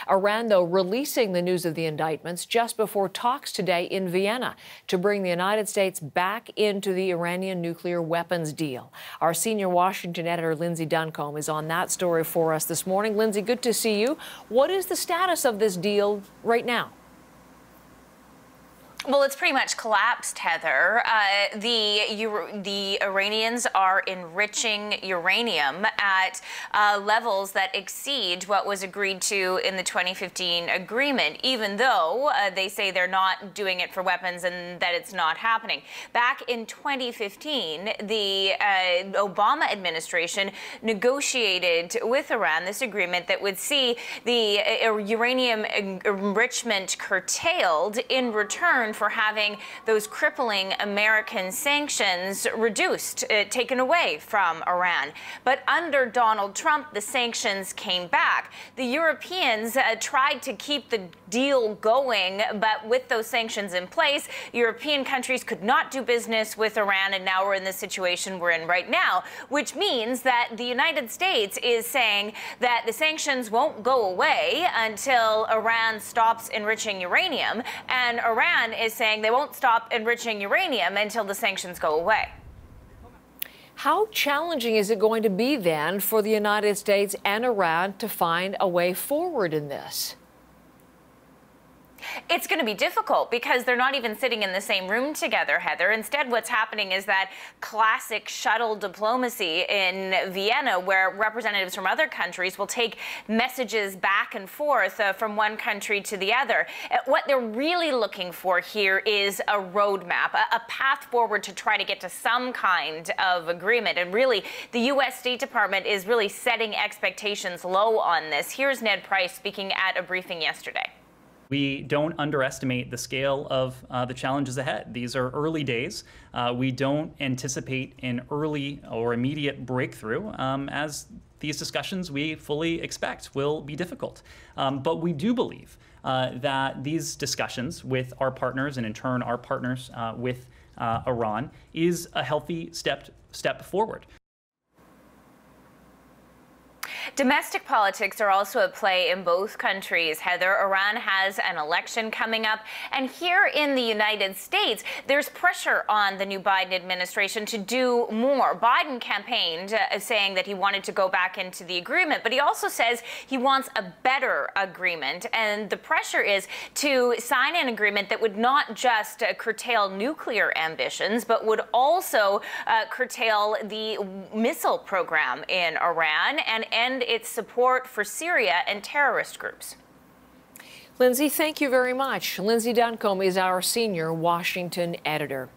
Iran, though, releasing the news of the indictments just before talks today in Vienna to bring the United States back into the Iranian nuclear weapons deal. Our senior Washington editor, Lindsay Duncombe, is on that story for us this morning. Lindsay, good to see you. What is the status of this deal right now? Well, it's pretty much collapsed, Heather. The Iranians are enriching uranium at levels that exceed what was agreed to in the 2015 agreement, even though they say they're not doing it for weapons and that it's not happening. Back in 2015, the Obama administration negotiated with Iran this agreement that would see the uranium enrichment curtailed in return for having those crippling American sanctions reduced, taken away from Iran. But under Donald Trump, the sanctions came back. The Europeans tried to keep the deal going, but with those sanctions in place, European countries could not do business with Iran, and now we're in the situation we're in right now, which means that the United States is saying that the sanctions won't go away until Iran stops enriching uranium, and Iran is saying they won't stop enriching uranium until the sanctions go away. How challenging is it going to be then for the United States and Iran to find a way forward in this? It's going to be difficult because they're not even sitting in the same room together, Heather. Instead, what's happening is that classic shuttle diplomacy in Vienna, where representatives from other countries will take messages back and forth from one country to the other. What they're really looking for here is a roadmap, a path forward to try to get to some kind of agreement. And really, the U.S. State Department is really setting expectations low on this. Here's Ned Price speaking at a briefing yesterday. We don't underestimate the scale of the challenges ahead. These are early days. We don't anticipate an early or immediate breakthrough, as these discussions we fully expect will be difficult. But we do believe that these discussions with our partners, and in turn our partners with Iran, is a healthy step forward. Domestic politics are also at play in both countries, Heather. Iran has an election coming up, and here in the United States, there's pressure on the new Biden administration to do more. Biden campaigned saying that he wanted to go back into the agreement, but he also says he wants a better agreement, and the pressure is to sign an agreement that would not just curtail nuclear ambitions, but would also curtail the missile program in Iran and end its support for Syria and terrorist groups. Lindsay, thank you very much. Lindsay Duncombe is our senior Washington editor.